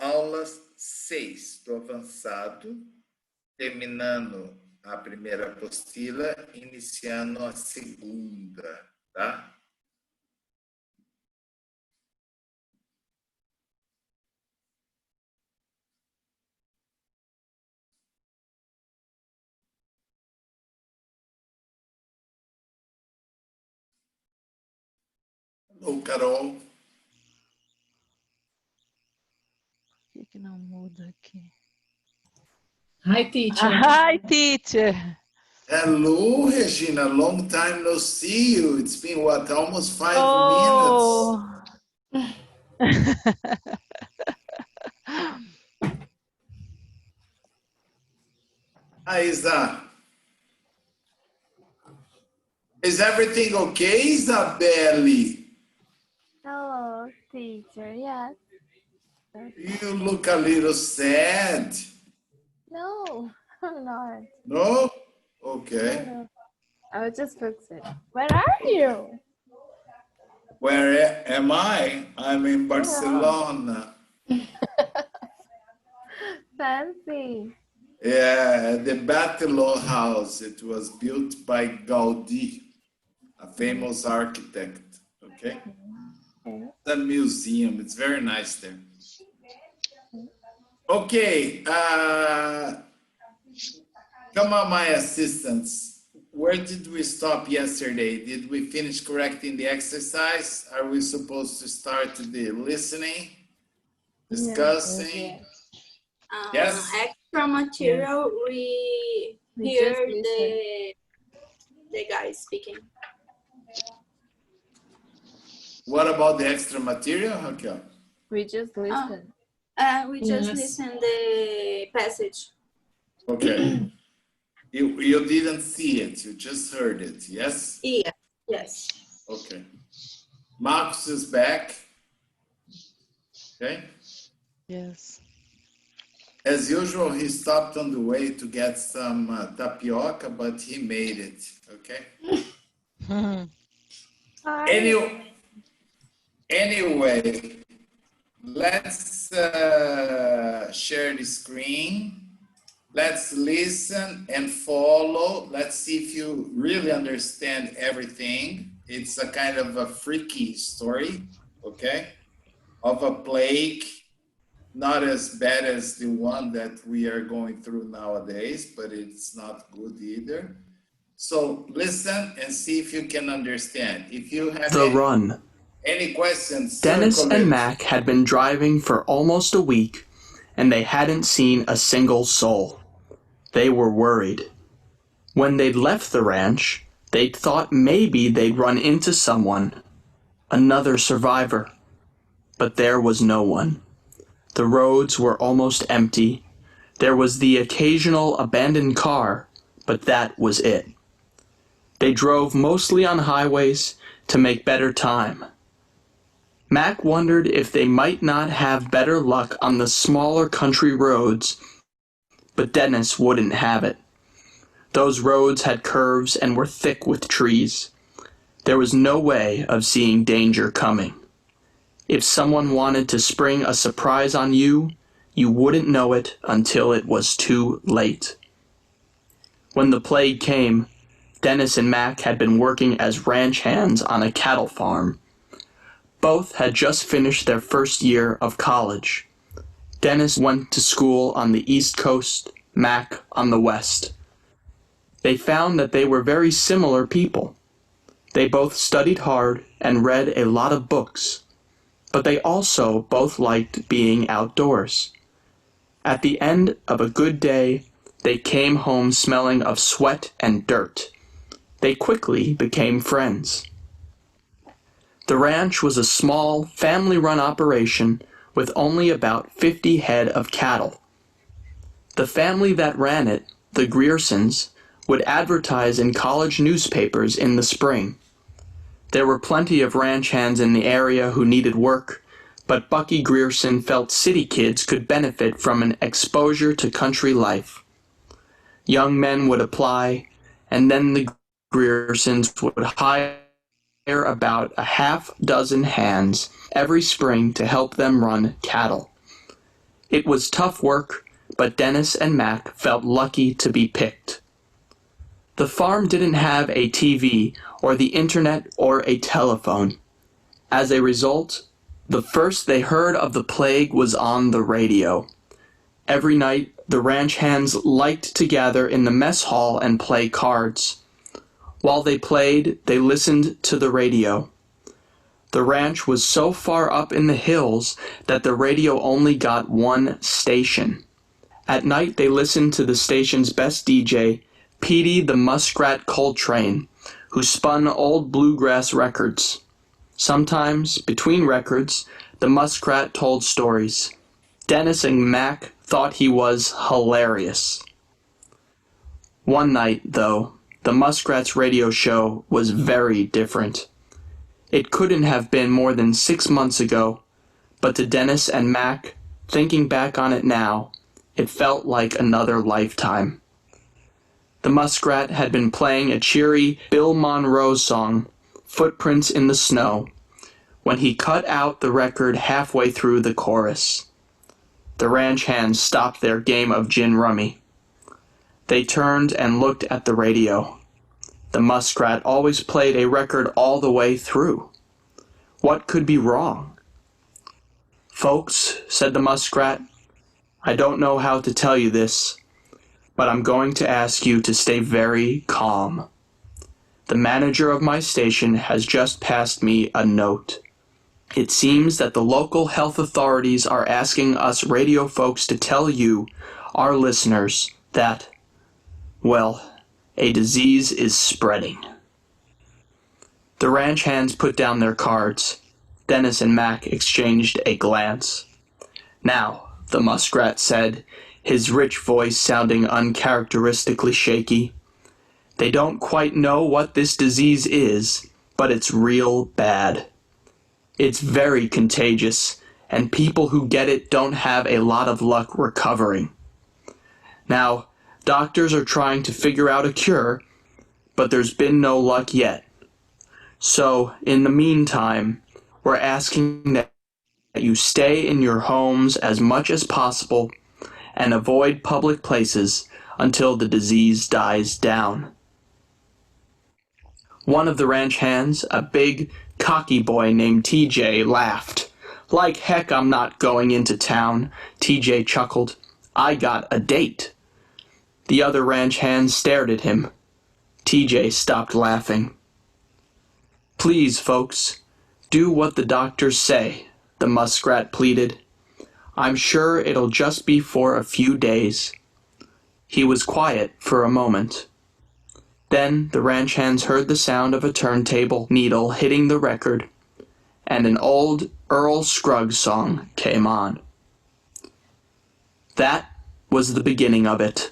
aula 6 do avançado, terminando a primeira apostila, iniciando a segunda, tá? Alô, Carol. Por que não muda aqui? Hi, teacher. Hi, teacher. Hello, Regina. Long time no see you. It's been, what, almost 5 minutes? Hi, Isa. Is everything okay, Isabelle? Hello, teacher. Yes. You look a little sad. No, I'm not. No? Okay. No. I was just fixing. Where are you? Where am I? I'm in Barcelona. Fancy. Yeah, the Batlló house. It was built by Gaudí, a famous architect. Okay? The museum. It's very nice there. Okay. Come on, my assistants. Where did we stop yesterday? Did we finish correcting the exercise? Are we supposed to start the listening, discussing? Yes. Extra material, we hear the guy speaking. What about the extra material, Raquel? We just listen. We just listen the passage. Okay. You didn't see it, you just heard it, yes? Yeah. Yes. Okay. Marcos is back. Okay. Yes. As usual, he stopped on the way to get some tapioca, but he made it, okay? Anyway, let's share the screen. Let's listen and follow. Let's see if you really understand everything. It's a kind of a freaky story, okay? Of a plague, not as bad as the one that we are going through nowadays, but it's not good either. So listen and see if you can understand. If you have any questions, Dennis and Mac had been driving for almost a week, and they hadn't seen a single soul. They were worried. When they'd left the ranch, they'd thought maybe they'd run into someone, another survivor. But there was no one. The roads were almost empty. There was the occasional abandoned car, but that was it. They drove mostly on highways to make better time. Mac wondered if they might not have better luck on the smaller country roads, but Dennis wouldn't have it. Those roads had curves and were thick with trees. There was no way of seeing danger coming. If someone wanted to spring a surprise on you, you wouldn't know it until it was too late. When the plague came, Dennis and Mac had been working as ranch hands on a cattle farm. Both had just finished their first year of college. Dennis went to school on the East Coast, Mac on the West. They found that they were very similar people. They both studied hard and read a lot of books, but they also both liked being outdoors. At the end of a good day, they came home smelling of sweat and dirt. They quickly became friends. The ranch was a small, family-run operation with only about 50 head of cattle. The family that ran it, the Griersons, would advertise in college newspapers in the spring. There were plenty of ranch hands in the area who needed work, but Bucky Grierson felt city kids could benefit from an exposure to country life. Young men would apply, and then the Griersons would hire about a half dozen hands every spring to help them run cattle. It was tough work, but Dennis and Mac felt lucky to be picked. The farm didn't have a TV or the internet or a telephone. As a result, the first they heard of the plague was on the radio. Every night, the ranch hands liked to gather in the mess hall and play cards. While they played, they listened to the radio. The ranch was so far up in the hills that the radio only got one station. At night, they listened to the station's best DJ, Petey the Muskrat Coltrane, who spun old bluegrass records. Sometimes, between records, the muskrat told stories. Dennis and Mac thought he was hilarious. One night, though, the muskrat's radio show was very different. It couldn't have been more than 6 months ago, but to Dennis and Mac, thinking back on it now, it felt like another lifetime. The muskrat had been playing a cheery Bill Monroe song, Footprints in the Snow, when he cut out the record halfway through the chorus. The ranch hands stopped their game of gin rummy. They turned and looked at the radio. The muskrat always played a record all the way through. What could be wrong? "Folks," said the muskrat, "I don't know how to tell you this, but I'm going to ask you to stay very calm. The manager of my station has just passed me a note. It seems that the local health authorities are asking us radio folks to tell you, our listeners, that, well, a disease is spreading." The ranch hands put down their cards. Dennis and Mac exchanged a glance. "Now," the muskrat said, his rich voice sounding uncharacteristically shaky, "they don't quite know what this disease is, but it's real bad. It's very contagious, and people who get it don't have a lot of luck recovering. Now, doctors are trying to figure out a cure, but there's been no luck yet. So, in the meantime, we're asking that you stay in your homes as much as possible and avoid public places until the disease dies down." One of the ranch hands, a big, cocky boy named TJ, laughed. "Like heck I'm not going into town," TJ chuckled. "I got a date." The other ranch hands stared at him. TJ stopped laughing. "Please, folks, do what the doctors say," the muskrat pleaded. "I'm sure it'll just be for a few days." He was quiet for a moment. Then the ranch hands heard the sound of a turntable needle hitting the record, and an old Earl Scruggs song came on. That was the beginning of it.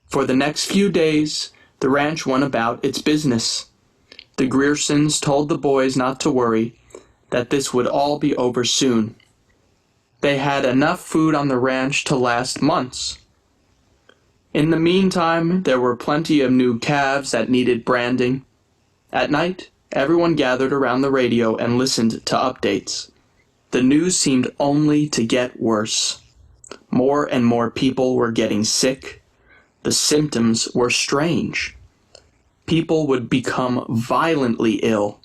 For the next few days, the ranch went about its business. The Griersons told the boys not to worry, that this would all be over soon. They had enough food on the ranch to last months. In the meantime, there were plenty of new calves that needed branding. At night, everyone gathered around the radio and listened to updates. The news seemed only to get worse. More and more people were getting sick. The symptoms were strange. People would become violently ill,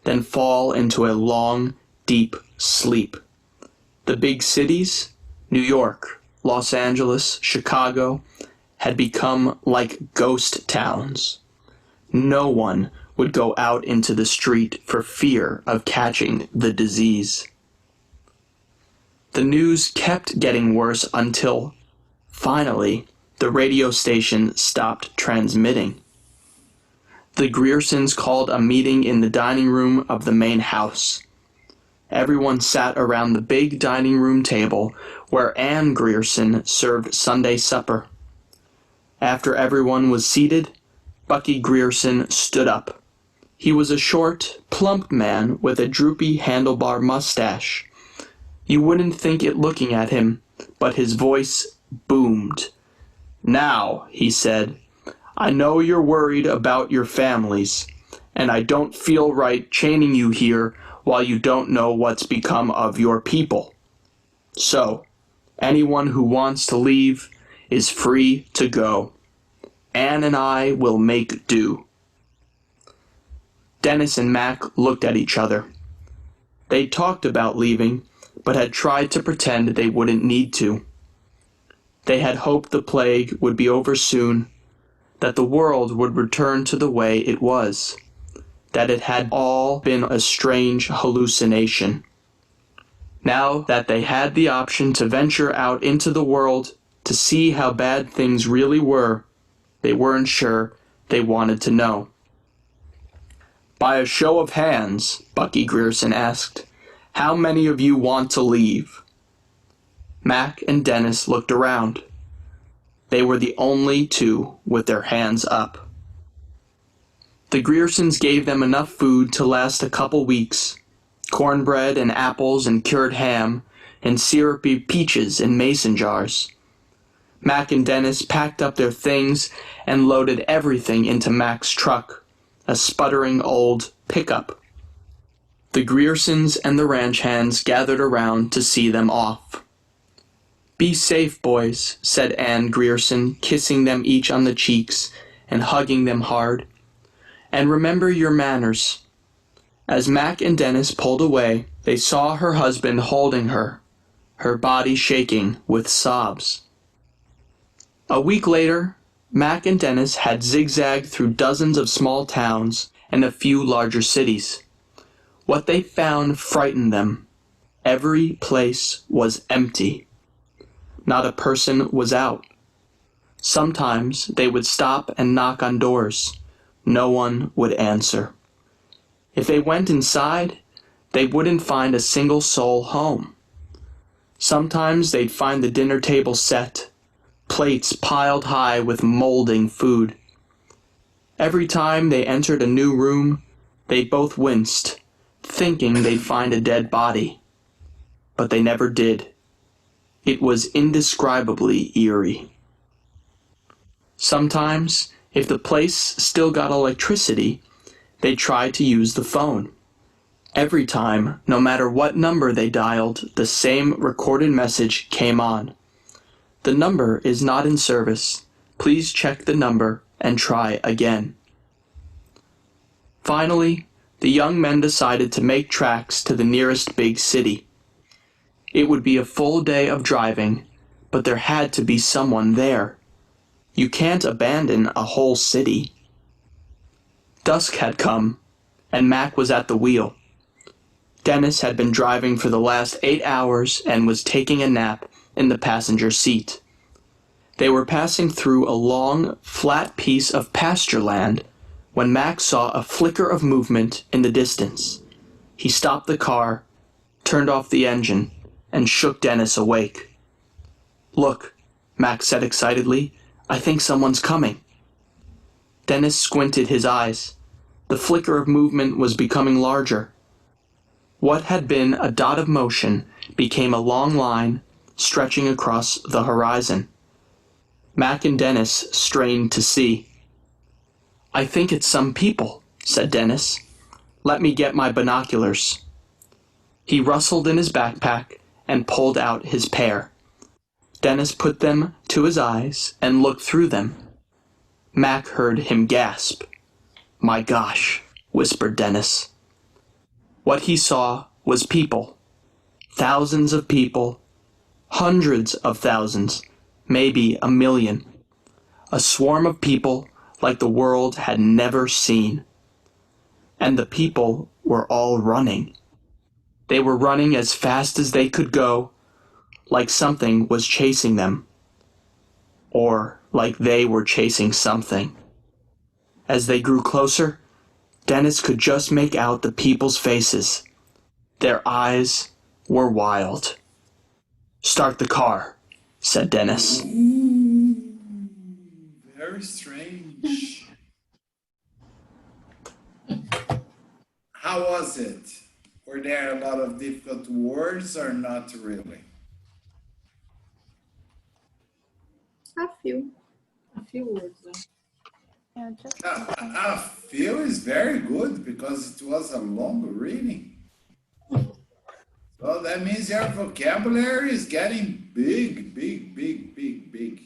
then fall into a long, deep sleep. The big cities, New York, Los Angeles, Chicago, had become like ghost towns. No one would go out into the street for fear of catching the disease. The news kept getting worse until, finally, the radio station stopped transmitting. The Griersons called a meeting in the dining room of the main house. Everyone sat around the big dining room table where Ann Grierson served Sunday supper. After everyone was seated, Bucky Grierson stood up. He was a short, plump man with a droopy handlebar mustache. You wouldn't think it looking at him, but his voice boomed. "Now," he said, "I know you're worried about your families, and I don't feel right chaining you here while you don't know what's become of your people. So, Anyone who wants to leave is free to go. Anne and I will make do." Dennis and Mac looked at each other. They'd talked about leaving, but had tried to pretend they wouldn't need to. They had hoped the plague would be over soon, that the world would return to the way it was, that it had all been a strange hallucination. Now that they had the option to venture out into the world to see how bad things really were, they weren't sure they wanted to know. "By a show of hands," Bucky Grierson asked, "how many of you want to leave?" Mac and Dennis looked around. They were the only two with their hands up. The Griersons gave them enough food to last a couple weeks. Cornbread and apples and cured ham and syrupy peaches in mason jars. Mac and Dennis packed up their things and loaded everything into Mac's truck, a sputtering old pickup. The Griersons and the ranch hands gathered around to see them off. "Be safe, boys," said Anne Grierson, kissing them each on the cheeks and hugging them hard. "And remember your manners." As Mac and Dennis pulled away, they saw her husband holding her, her body shaking with sobs. A week later, Mac and Dennis had zigzagged through dozens of small towns and a few larger cities. What they found frightened them. Every place was empty. Not a person was out. Sometimes they would stop and knock on doors. No one would answer. If they went inside, they wouldn't find a single soul home. Sometimes they'd find the dinner table set, plates piled high with molding food. Every time they entered a new room, they both winced, thinking they'd find a dead body. But they never did. It was indescribably eerie. Sometimes, if the place still got electricity, they tried to use the phone. Every time, no matter what number they dialed, the same recorded message came on. "The number is not in service. Please check the number and try again." Finally, the young men decided to make tracks to the nearest big city. It would be a full day of driving, but there had to be someone there. You can't abandon a whole city. Dusk had come, and Mac was at the wheel. Dennis had been driving for the last 8 hours and was taking a nap in the passenger seat. They were passing through a long, flat piece of pasture land when Mac saw a flicker of movement in the distance. He stopped the car, turned off the engine, and shook Dennis awake. "Look," Mac said excitedly, "I think someone's coming." Dennis squinted his eyes. The flicker of movement was becoming larger. What had been a dot of motion became a long line stretching across the horizon. Mac and Dennis strained to see. "I think it's some people," said Dennis. "Let me get my binoculars." He rustled in his backpack and pulled out his pair. Dennis put them to his eyes and looked through them. Mac heard him gasp. "My gosh," whispered Dennis. What he saw was people. Thousands of people. Hundreds of thousands. Maybe a million. A swarm of people like the world had never seen. And the people were all running. They were running as fast as they could go, like something was chasing them. Or like they were chasing something. As they grew closer, Dennis could just make out the people's faces. Their eyes were wild. "Start the car," said Dennis. Very strange. How was it? Were there a lot of difficult words or not really? A few. A few words. Yeah, just I feel is very good because it was a long reading. So Well, that means your vocabulary is getting big, big, big, big, big.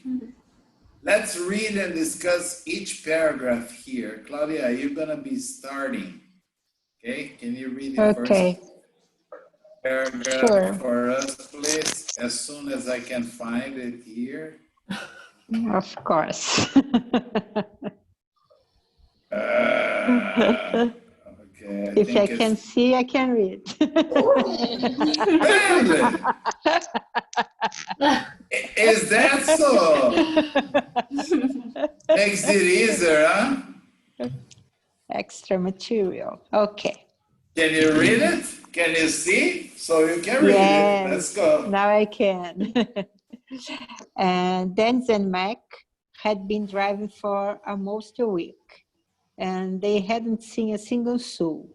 Let's read and discuss each paragraph here. Claudia, you're gonna be starting. Okay, can you read the Okay. first paragraph Sure. for us, please? As soon as I can find it here. Of course. Okay, If I think can it's see, I can read. really. Is that so? Makes it easier, huh? Extra material. Okay. Can you read it? Can you see? So you can read it. Let's go. Now I can. And Dennis and Mac had been driving for almost a week, and they hadn't seen a single soul.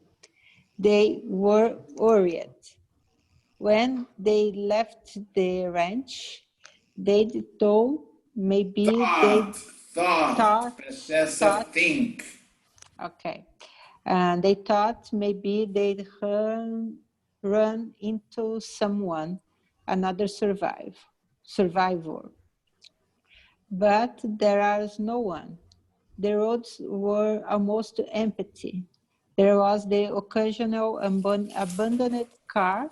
They were worried. When they left the ranch, they thought maybe Thought. That's a think. Okay. And they thought maybe they'd run into someone, another survivor. But there was no one. The roads were almost empty. There was the occasional abandoned car,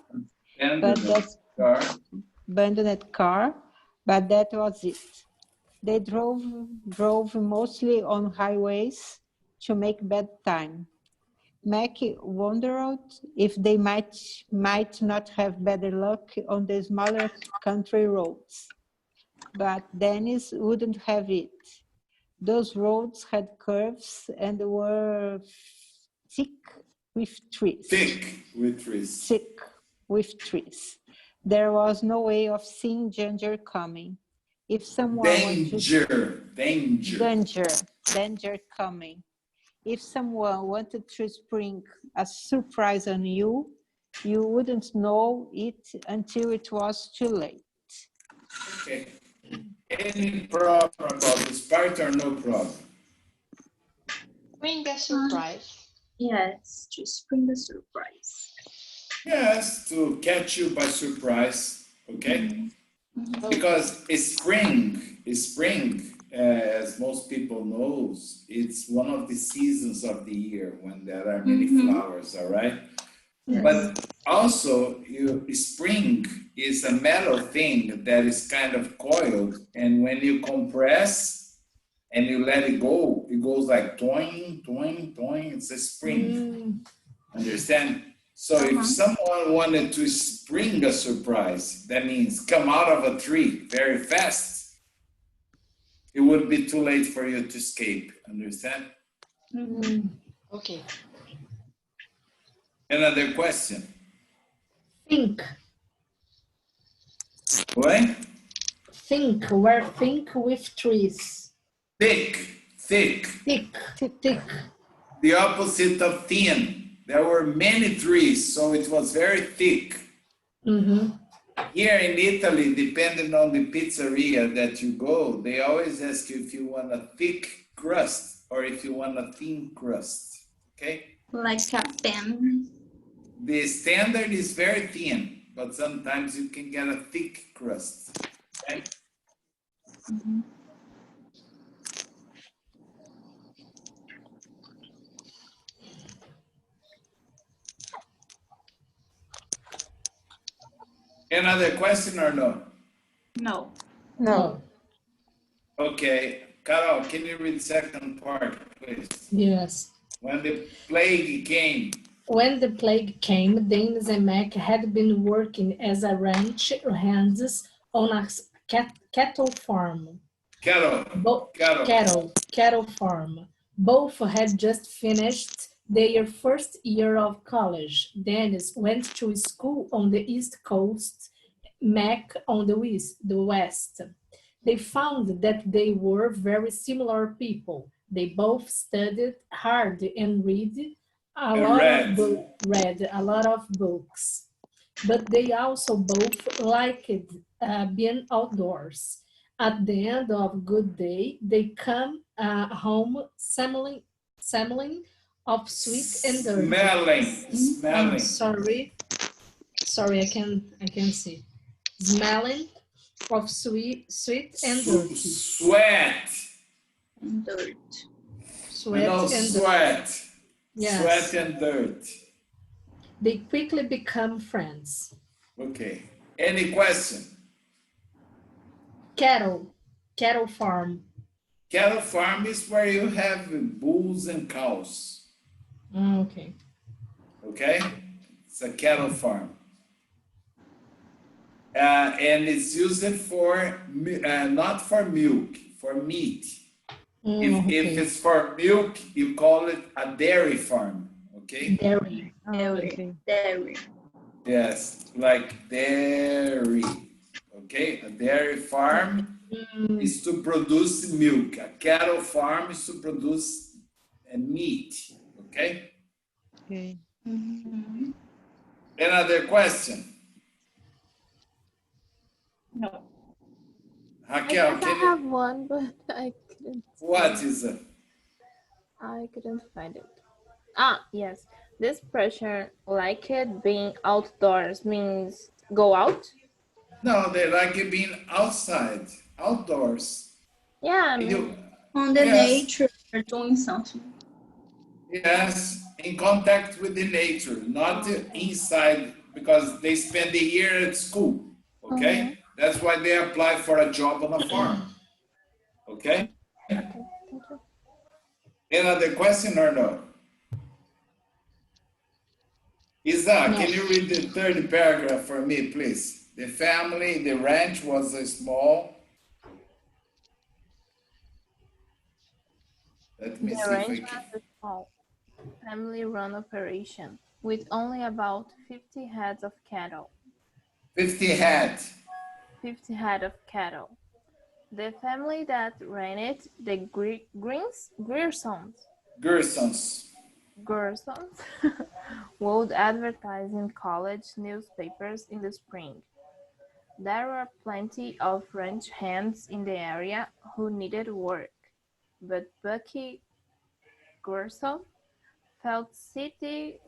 but that was it. They drove mostly on highways to make bad time. Mac wondered if they might not have better luck on the smaller country roads. But Dennis wouldn't have it. Those roads had curves and were thick with trees. There was no way of seeing danger coming. If someone danger coming. If someone wanted to spring a surprise on you, you wouldn't know it until it was too late. Okay. Any problem about this part or no problem? Spring a surprise. Yes, to spring a surprise. Yes, to catch you by surprise, okay? Because spring, as most people knows, it's one of the seasons of the year when there are many flowers, all right? Yes. But also, spring is a metal thing that is kind of coiled, and when you compress and you let it goes like toing, toing, toing. It's a spring. Understand? So if someone wanted to spring a surprise, that means come out of a tree very fast, it would be too late for you to escape. Understand? Okay. Another question. Think. What? Think. Where think with trees. Thick. Thick. The opposite of thin. There were many trees, so it was very thick. Here in Italy, depending on the pizzeria that you go, they always ask you if you want a thick crust or if you want a thin crust. Okay? Like a pen. The standard is very thin, but sometimes you can get a thick crust. Okay? Another question or no? No. Okay. Carol, can you read the second part, please? Yes. When the plague came. When the plague came, Dennis and Mac had been working as a ranch hands on a cattle farm. Cattle farm. Both had just finished their first year of college. Dennis went to school on the East Coast, Mac on the West. They found that they were very similar people. They both studied hard and read a lot of books. But they also both liked being outdoors. At the end of a good day, they come home smelling of sweet and dirty. Sorry, I can see. Smelling of sweet and dirty. Sweat. Dirt. Sweat No, and sweat. dirt. Yes. Sweat and dirt. They quickly become friends. Okay. Any question? Cattle farm. Cattle farm is where you have bulls and cows. Okay. Okay? It's a cattle farm. And it's used for, not for milk, for meat. If it's for milk, you call it a dairy farm. Okay? Dairy. Dairy. Dairy. Yes, like dairy. Okay? A dairy farm is to produce milk. A cattle farm is to produce meat. Okay? Okay. Another question? No. Raquel, I can you, have one, but I couldn't. what is it? I couldn't find it. Ah, yes. This expression, like it being outdoors, means go out. No, they like it being outside, outdoors. Yeah, I You, mean, On the Yes. nature, doing something. yes, in contact with the nature, not inside, because they spend the year at school. Okay? That's why they apply for a job on a farm. Okay? thank you. Another question or no? Isa, No. can you read the third paragraph for me, please? The family, the ranch was a small. Let me The see if I ranch can. was a small, family-run operation with only about 50 heads of cattle. 50 head. 50 head of cattle. The family that ran it, the Griersons, Gersons. would advertise in college newspapers in the spring. There were plenty of ranch hands in the area who needed work, but Bucky Grierson felt city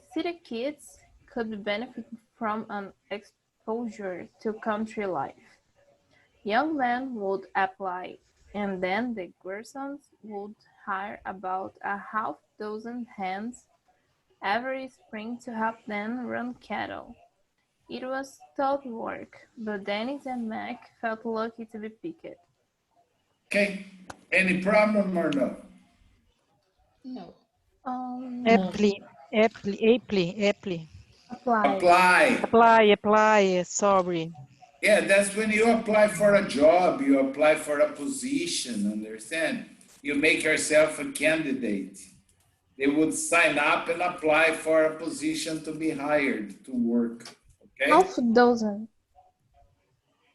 kids could benefit from an exposure to country life. Young men would apply, and then the Griersons would hire about a half dozen hands every spring to help them run cattle. It was tough work, but Dennis and Mac felt lucky to be picked. Okay. Any problem or no? No. Apply. Apply. Apply, sorry. Yeah, that's when you apply for a job, you apply for a position, understand? You make yourself a candidate. They would sign up and apply for a position to be hired to work. Okay? Half dozen.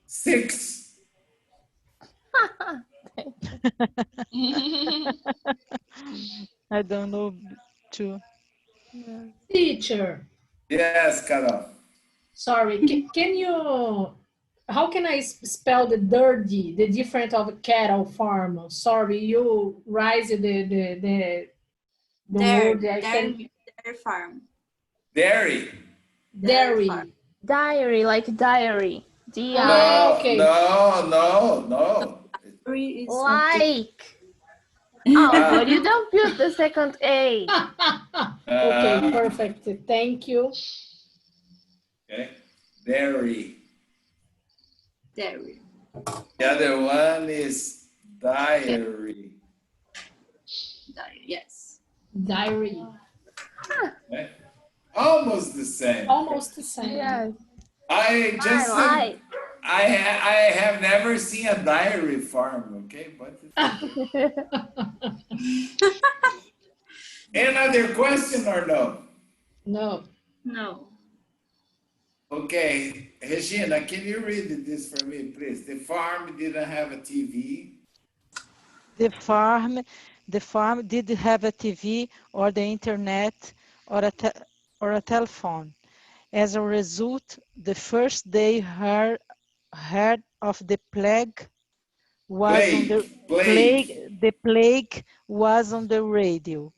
6. I don't know too. Teacher, Yes, Carol. sorry, can you, how can I spell the dirty, the difference of a cattle farm? Sorry, you raise the word. I can, Dairy farm. Dairy. dairy. farm. Diary, like diary. D-I. Ah, okay. No. Dairy is Like. Oh, but you don't put the second A. Okay, perfect. Thank you. Okay. Dairy. dairy. The other one is diary. Dairy, yes. Diary. Okay? Almost the same. Almost the same. Yes. I just Like. I have never seen a dairy farm, okay? But another question or no? No. No. Okay, Regina, can you read this for me, please? The farm didn't have a TV. The farm didn't have a TV or the internet or a telephone. As a result, the first they heard of the plague was on the plague was on the radio.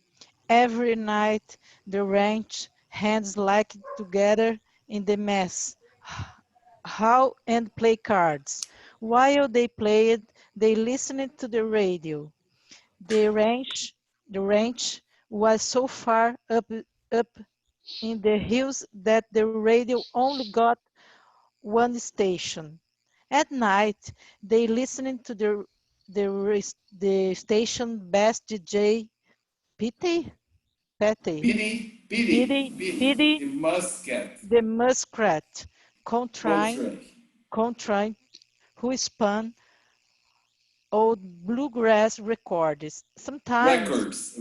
Every night, the ranch hands liked together in the mess how and play cards. While they played, they listened to the radio. The ranch was so far up in the hills that the radio only got one station. At night, they listened to the station best DJ Pete, Biddy, the musket, the muskrat, Coltrane, Contrain, who spun old bluegrass records. Sometimes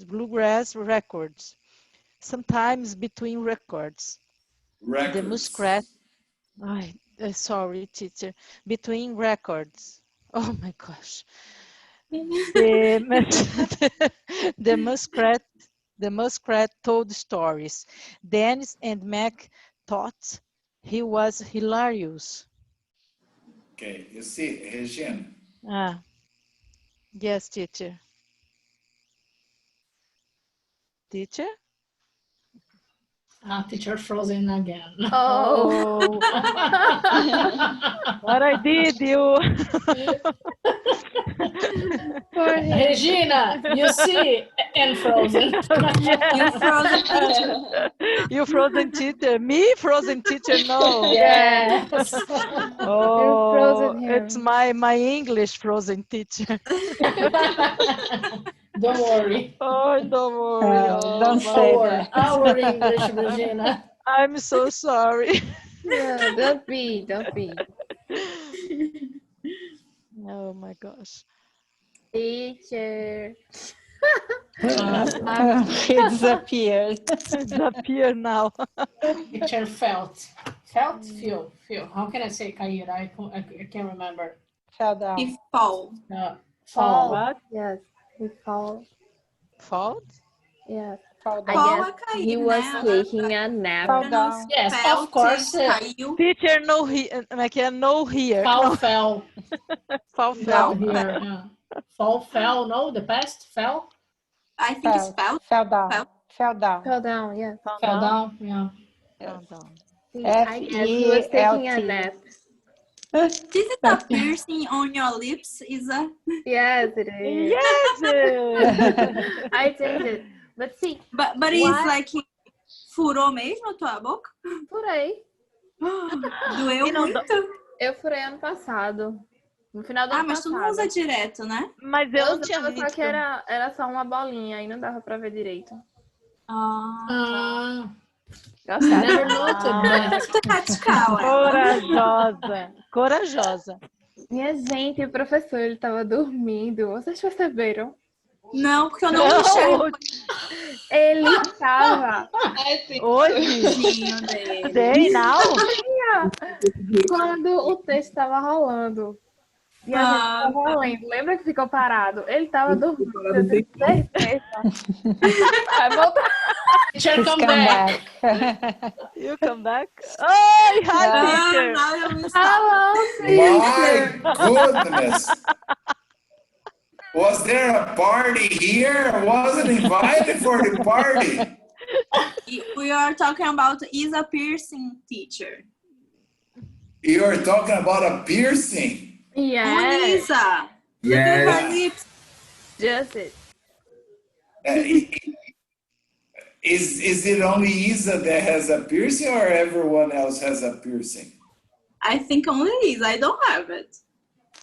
bluegrass records. Sometimes between records. The muskrat. Sorry, teacher. Between records. Oh my gosh. The muskrat told stories. Dennis and Mac thought he was hilarious. Okay, you see, Regina. Yes, teacher. Teacher? Teacher frozen again. Oh. What I did, you. Regina, you see, and frozen. You frozen teacher. You frozen teacher. Me frozen teacher, no. Yes. Oh, frozen him. it's my English frozen teacher. Don't worry. Oh, don't worry. Don't say that. Our English, Regina. I'm so sorry. No, don't be. Oh my gosh. Teacher. He disappeared. Disappear now. Teacher feel. How can I say Kaira? I can't remember. Fell down. He fall. Fall. What? Yes, he fall. Fault? Yes. Fall I down. guess he was taking a nap. Fall down. Yes, of course. Caiu. Teacher, no here. No here. Fall No. fell. Fall Fell fell. here. Yeah. Fall fell. No, the past fell. I think it's fell. Fell down. Fell down. Fell down, yeah. Fell down. Yeah. Fell down. I guess he was taking a nap. This is a piercing on your lips, Isa. Yes, it is. Yes. I changed it. But see, But it's like furou mesmo tua boca? furei. Doeu muito? Eu furei ano passado. No final do ano Mas tu passado. não usa direto, né? Mas eu não tinha usava, visto. só que era só uma bolinha e não dava pra ver direito. Gostaram? Never noted that. Muito radical, Corajosa. Minha gente, o professor, ele tava dormindo. Vocês perceberam? Não, porque eu não enxergo Ele tava Hoje? o dele. Tem, não? quando o texto tava rolando. E a gente tava lendo. Lembra que ficou parado? Ele tava dormindo, eu tenho certeza. Vai voltar. Teacher, come back. You come back? Oh, hi, teacher. Now eu me Hello, My goodness. Was there a party here? I wasn't invited for the party. We are talking about Isa piercing teacher. You're talking about a piercing? Only Yes, Isa. Look at her lips. just it. Is it only Isa that has a piercing or everyone else has a piercing? I think only Isa. I don't have it.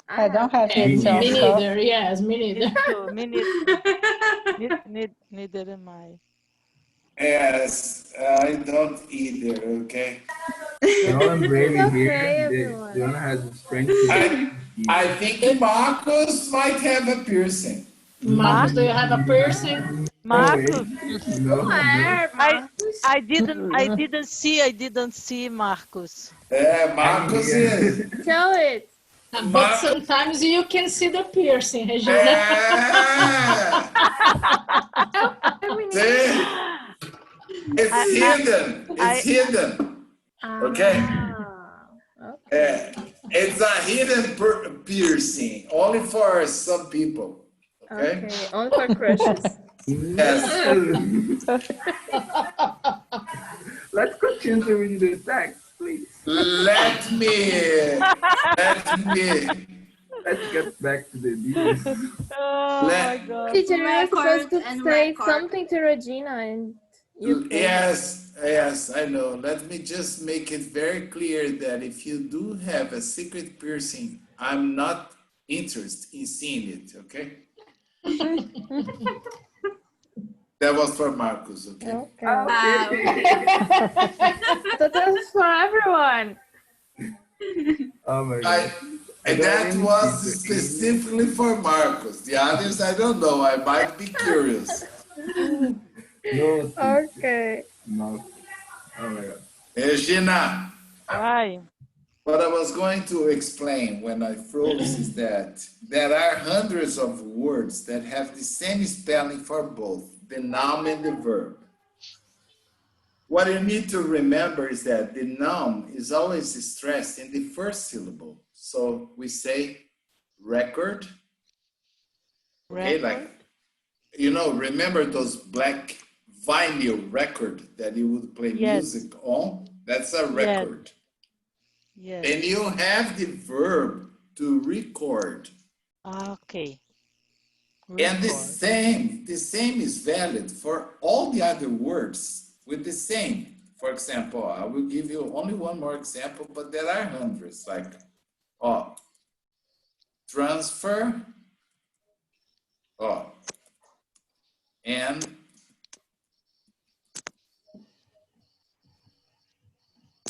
I don't have it. Me So neither. Yes, me neither. Me neither am I. Yes, I don't either, okay? No one really Okay, here. everyone. Jonah has strength to I think Marcos might have a piercing. Marcos, do you have a piercing? Marcos, No, I didn't see Marcos. Marcos is. Show it. But sometimes you can see the piercing, Regina. See? It's hidden. It's hidden. Okay? It's a hidden piercing, only for some people. Okay? Okay, only for crushes. Yes. let's continue to read the text, please. Let me, Let's get back to the videos. Oh my let, God. Teacher, you're supposed Record to and say record. something to Regina and you failed. yes, I know. Let me just make it very clear that if you do have a secret piercing, I'm not interested in seeing it, okay? That was for Marcus, okay? Okay. So that's for everyone. Oh my God. And that was specifically for Marcus. The others, I don't know. I might be curious. No. Okay. No. Oh my God. Regina, Why? what I was going to explain when I froze is that there are hundreds of words that have the same spelling for both the noun and the verb. What you need to remember is that the noun is always stressed in the first syllable. So we say record. Okay, like, you know, remember those black vinyl record that you would play music on? That's a record. Yes. And you have the verb to record. Okay. And the same is valid for all the other words with the same. For example, I will give you only one more example, but there are hundreds, like transfer, and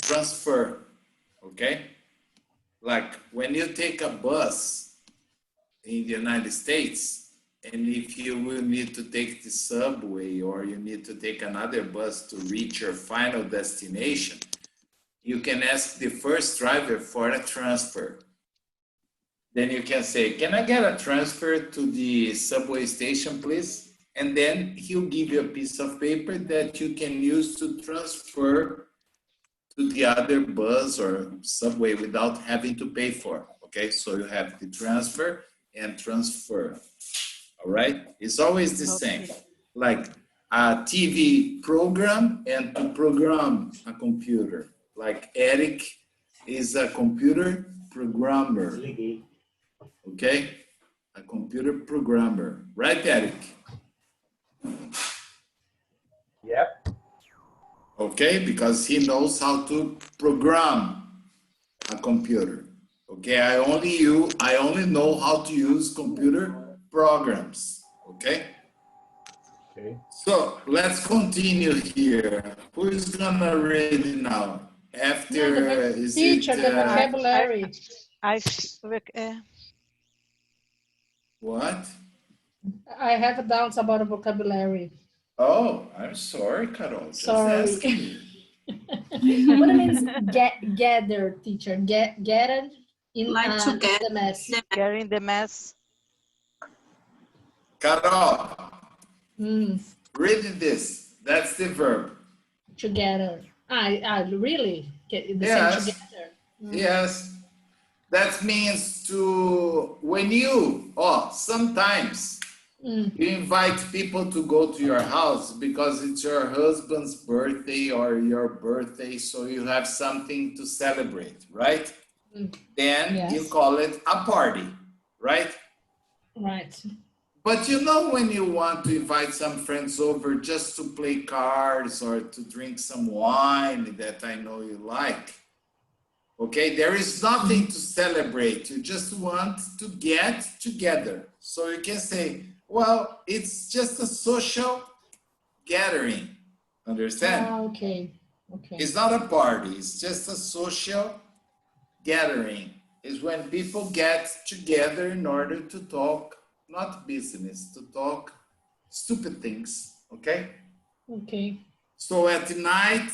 transfer, okay? Like when you take a bus in the United States, and if you will need to take the subway or you need to take another bus to reach your final destination, you can ask the first driver for a transfer. Then you can say, can I get a transfer to the subway station, please? And then he'll give you a piece of paper that you can use to transfer to the other bus or subway without having to pay for. Okay, so you have the transfer and transfer. All right, it's always the same. Like a TV program and to program a computer. Like Eric is a computer programmer. Okay, a computer programmer. Right, Eric? Yep. Okay, because he knows how to program a computer. Okay, I only know how to use computer programs. Okay? Okay. So let's continue here. Who is gonna read it now? After Teacher, the vocabulary. What? I have doubts about the vocabulary. Oh, I'm sorry, Carol. Just Sorry. asking. What it means gather, teacher? Gathered in Like to get the mess. Getting the mess. Carol, read this. That's the verb. Together. Really? The Yes. same together. Yes. That means to, when you, sometimes you invite people to go to your house because it's your husband's birthday or your birthday, so you have something to celebrate, right? Then you call it a party, right? Right. But you know when you want to invite some friends over just to play cards or to drink some wine that I know you like, okay, there is nothing to celebrate. You just want to get together. So you can say, well, it's just a social gathering. Understand? Okay. It's not a party. It's just a social gathering. It's when people get together in order to talk, not business, to talk stupid things. Okay? Okay. So at night,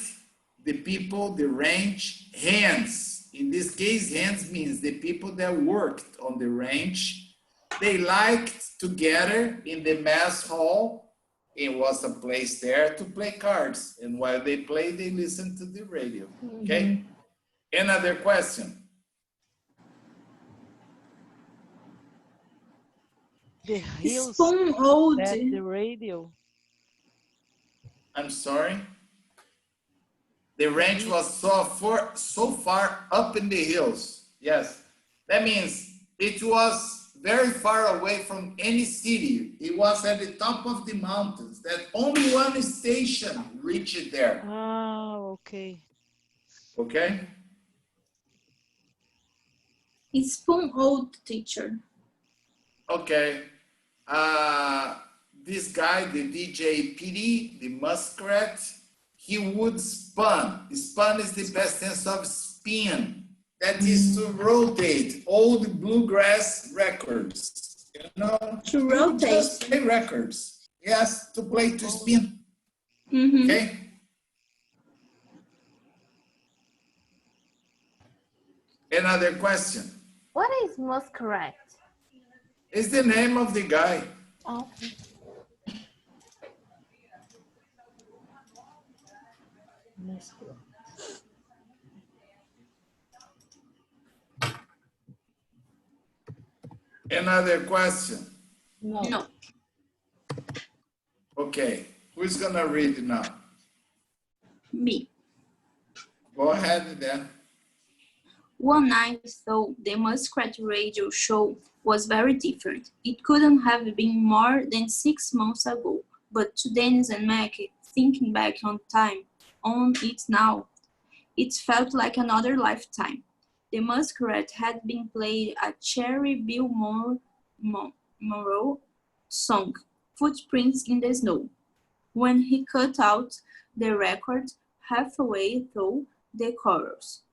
the people, the ranch, hands. In this case, hands means the people that worked on the ranch. They liked to gather in the mess hall. It was a place there to play cards. And while they play, they listen to the radio. Okay? Another question. The hills. Spoon old. The radio. I'm sorry? The ranch was so far up in the hills. Yes, that means it was very far away from any city. It was at the top of the mountains that only one station reached there. Ah, okay. Okay? It's spoon old teacher. Okay. This guy, the DJ PD, the muskrat, he would spun. Spun is the best sense of spin. That is to rotate old bluegrass records. You know, To rotate. Just play records. Yes, to play, to spin. Mm-hmm. Okay? Another question. What is muskrat? It's the name of the guy. Oh. Another question. No. Okay, who's gonna read now? Me. Go ahead then. One night, though, the Muskrat radio show was very different. It couldn't have been more than 6 months ago, but to Dennis and Mac, thinking back on it now, it felt like another lifetime. The Muskrat had been playing a Cherry Bill Monroe song, Footprints in the Snow. When he cut out the record halfway through the chorus,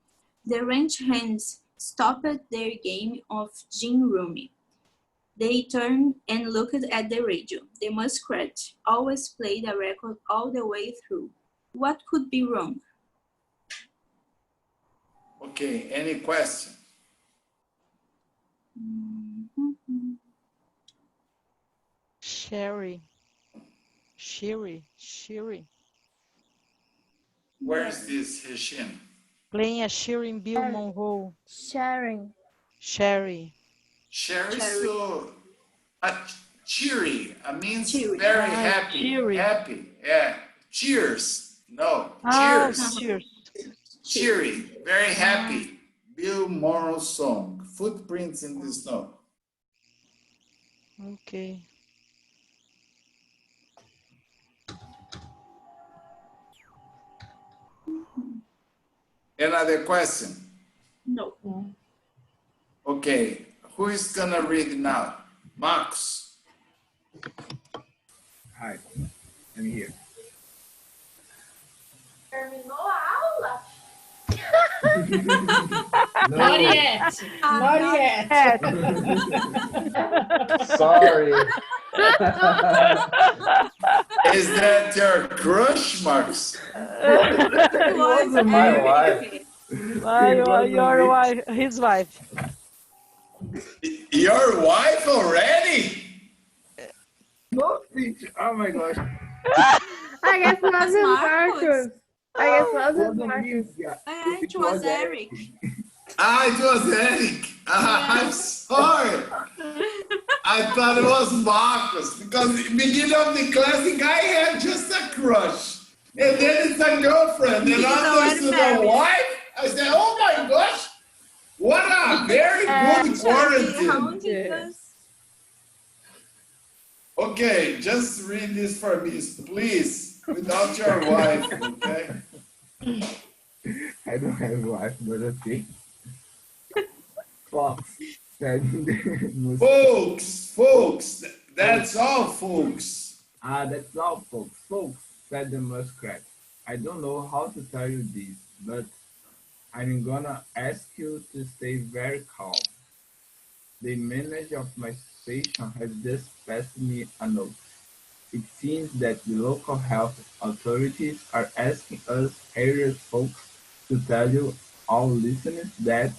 the ranch hands stopped their game of gin rummy. They turned and looked at the radio. The Muskrat always played a record all the way through. What could be wrong? Okay, any question? Sherry. Where's this Heshin? Playing a Shearing Bill Monroe. Sharing. Sherry. Sherry, so cheery. Means Cheery. very happy. Cheery. Happy. Yeah. Cheers. No. Ah, Cheers. cheers. Cheery. Very happy. Bill Monroe song. Footprints in the Snow. Okay. Another question? No. Okay. Who is gonna read now? Marcos. Hi, I'm here. Terminou a aula? Not yet. Not yet. Sorry. Is that your crush, Marcos? It wasn't my wife. Your wife, his wife. Your wife already? No, teacher. Oh my gosh. I guess wasn't Marcos. Marcos. I guess wasn't Wasn't Marcos. you, yeah. It was Eric. It was Eric. I'm sorry. I thought it was Marcos because at the beginning of the class, the guy had just a crush. And then it's a girlfriend. And after it's a wife, I said, oh my gosh, what a very good quarantine. Okay, just read this for me, please, without your wife, okay? I don't have a wife, but okay. Fox said Folks, that's all, folks. that's all, folks. Folks, said the muskrat. I don't know how to tell you this, but I'm gonna ask you to stay very calm. The manager of my station has just passed me a note. It seems that the local health authorities are asking us area folks to tell you all listeners that,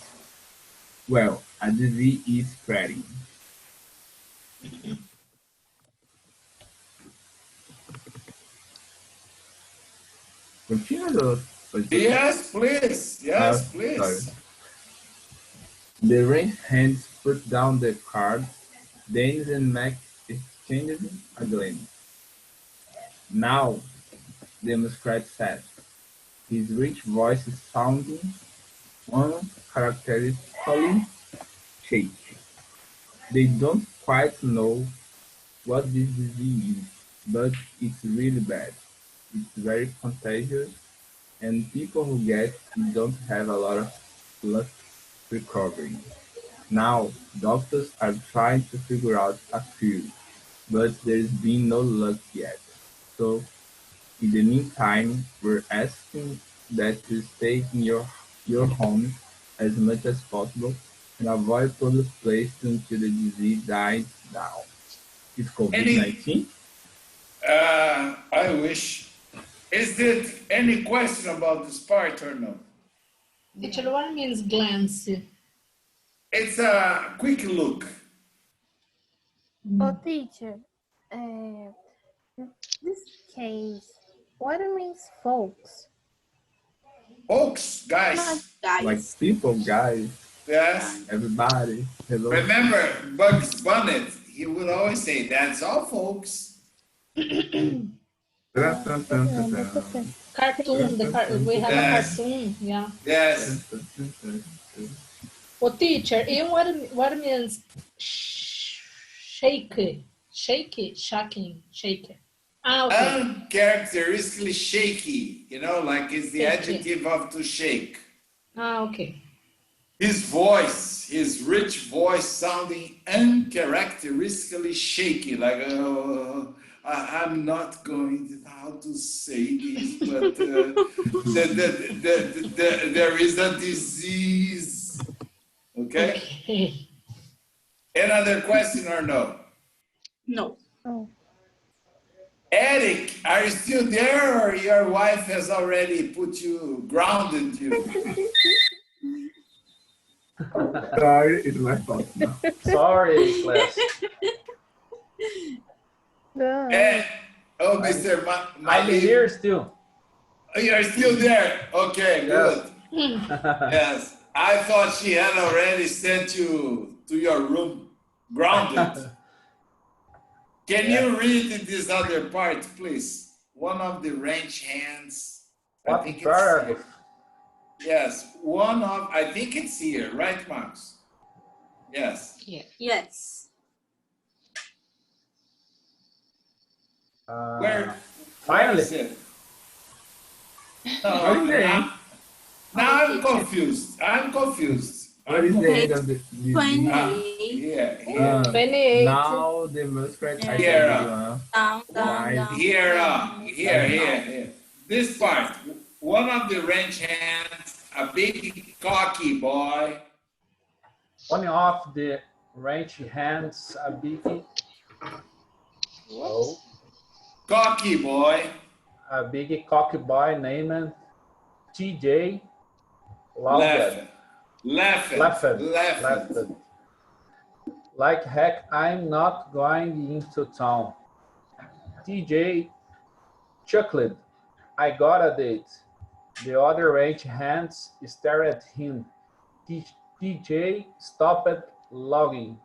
well, a disease is spreading. Continue. Yes, please. Yes, Sorry. please. The range hands put down the card. Dennis and Mac exchanged a glance. Now, the muskrat said, His rich voice is sounding uncharacteristically shaky. They don't quite know what this disease is, but it's really bad. It's very contagious, and people who get it don't have a lot of luck recovering. Now, doctors are trying to figure out a cure, but there's been no luck yet. So, in the meantime, we're asking that you stay in your home as much as possible and avoid public places until the disease dies down. It's COVID-19. I wish. Is there any question about this part or no? Teacher, what means glance? It's a quick look. Oh, teacher, uh, this case, what it means, folks? Folks, guys. Not guys. Like people, guys, Yes. everybody. Hello. Remember Bugs Bunny? He would always say, "That's all, folks." Cartoon. We have a Yes. cartoon. Yeah. Yes. Oh, teacher, and what means shake? Shake, shaking, shake. Ah, okay. Uncharacteristically shaky, like it's the Shaky. adjective of to shake. Ah, okay. His voice, his rich voice sounding uncharacteristically shaky, like, I'm not going to know how to say this, but there is a disease. Okay? Okay. Another question or no? No. Oh, Eric, are you still there or your wife has already grounded you? Sorry, it's my fault now. Sorry, class. good. Mr. I'm Miley, here still. you are still there? Okay, good. Yes, I thought she had already sent you to your room, grounded. Can you read this other part, please? One of the range hands. I What think it's paragraph? yes. I think it's here, right, Max? Yes. Yeah. Yes. Where Finally. is it? No, now I'm confused. What is the end of the 28. Here. 28. Now the muskrat I Here. can do, Down, Right. down. Here. This part. One of the range hands, a big cocky boy. One of the range hands a big Cocky boy. cocky boy named TJ laughed. Laughing. Like heck, I'm not going into town. TJ chuckled. I got a date. The other range hands stared at him. TJ stopped laughing.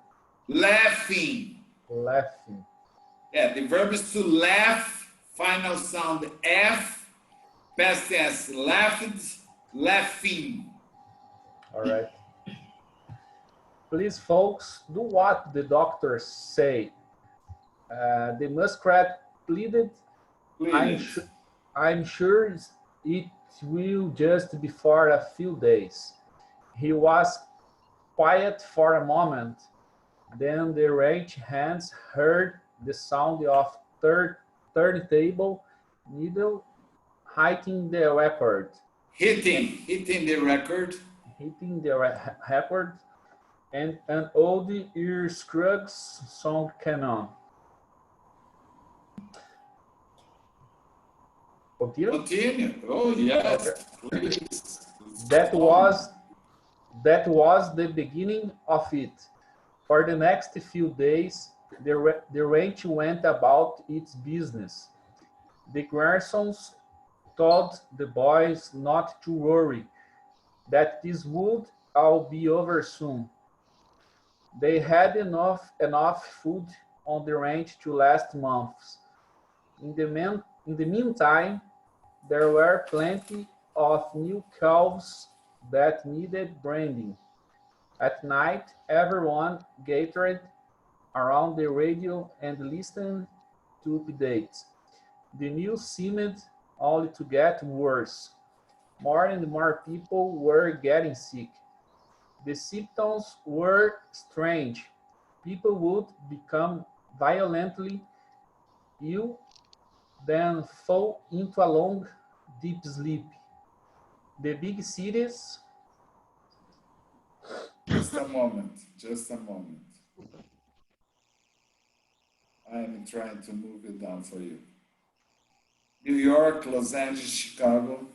Yeah, the verb is to laugh. Final sound F. Past tense laughed. Laughing. All right. Please, folks, do what the doctors say. The muskrat pleaded. I'm sure it will just be for a few days. He was quiet for a moment. Then the range hands heard the sound of third table needle hitting the record. Hitting the record. And an old ear Scruggs song came on. Continue. Oh yes, please. That was the beginning of it. For the next few days, the ranch went about its business. The Garsons told the boys not to worry, that this would all be over soon. They had enough food on the ranch to last months. In the meantime, there were plenty of new calves that needed branding. At night, everyone gathered around the radio and listened to updates. The news seemed only to get worse. More and more people were getting sick. The symptoms were strange. People would become violently ill, then fall into a long, deep sleep. The big cities. Just a moment, just a moment. I'm trying to move it down for you. New York, Los Angeles, Chicago.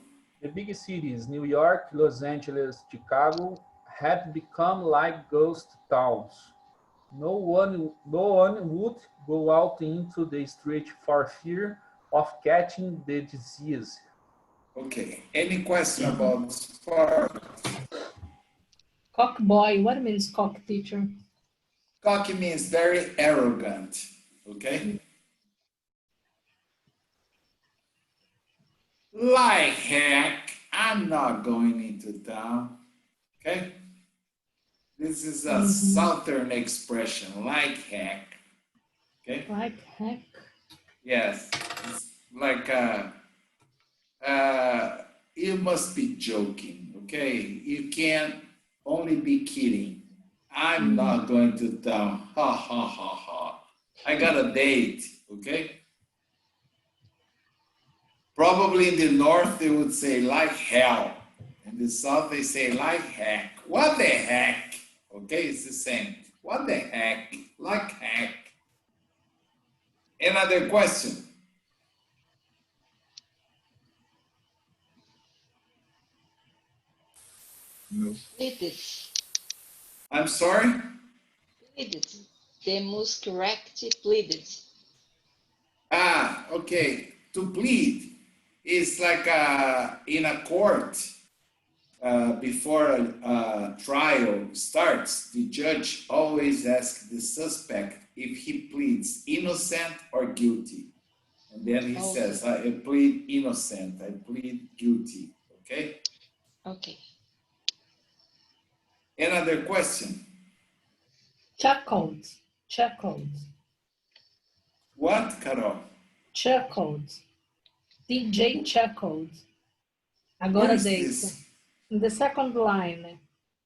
The big cities, New York, Los Angeles, Chicago, had become like ghost towns. No one would go out into the street for fear of catching the disease. Okay, any question about sport? Cock boy, what means cock, teacher? Cocky means very arrogant, okay? Like heck, I'm not going into town, okay? This is a Southern expression, like heck, okay? Like heck. Yes, it's like you must be joking, okay? You can't only be kidding. I'm not going to town, ha ha ha ha. I got a date, okay? Probably in the north, they would say like hell. In the south, they say like heck. What the heck? Okay, it's the same. What the heck? Like heck. Another question? No. Pleaded. I'm sorry? Pleaded. The most correct pleaded. Ah, okay. To plead is like in a court. Before a trial starts, the judge always asks the suspect if he pleads innocent or guilty. And then he says, I plead innocent, I plead guilty, okay? Okay. Another question? Chuckled. Chuckled. What, Carol? Chuckled. DJ chuckled. What Agora is deita. this? In the second line.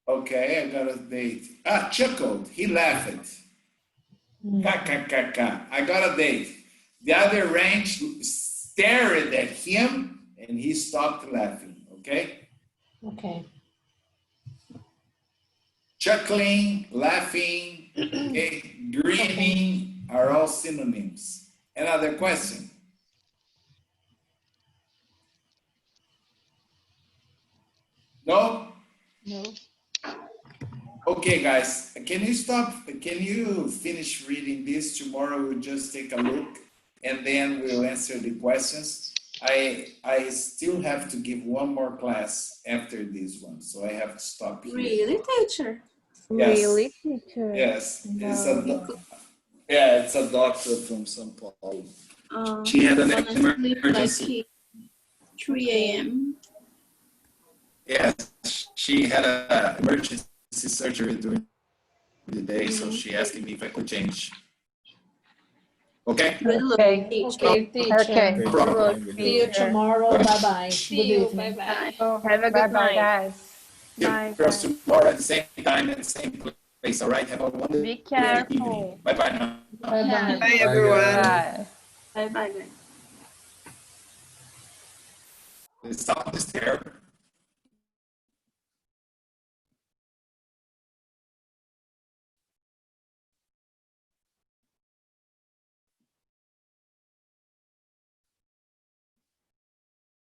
Okay, I got a date. Ah, chuckled, he laughed. KKKK. I got a date. The other ranch stared at him and he stopped laughing, okay? Okay. Chuckling, laughing, okay, grinning are all synonyms. Another question? No? No. Okay, guys, can you stop? Can you finish reading this? Tomorrow we'll just take a look and then we'll answer the questions. I still have to give one more class after this one, so I have to stop here. Really, teacher? Yes. Really, teacher? Yes, No. it's a doctor from São Paulo. She had an emergency. Like 3 a.m. Yes, she had an emergency surgery during the day, so she asked me if I could change. Okay? Good luck, Okay. teacher. Okay, teacher. Okay. No problem. See you tomorrow. Bye-bye. See you. Bye-bye. Have a good night, guys. See you Bye. girls tomorrow at the same time at the same place. All right? Have a wonderful Be careful. evening. Bye-bye now. Bye-bye. Bye, everyone. Bye. Bye-bye, guys. The sound is there.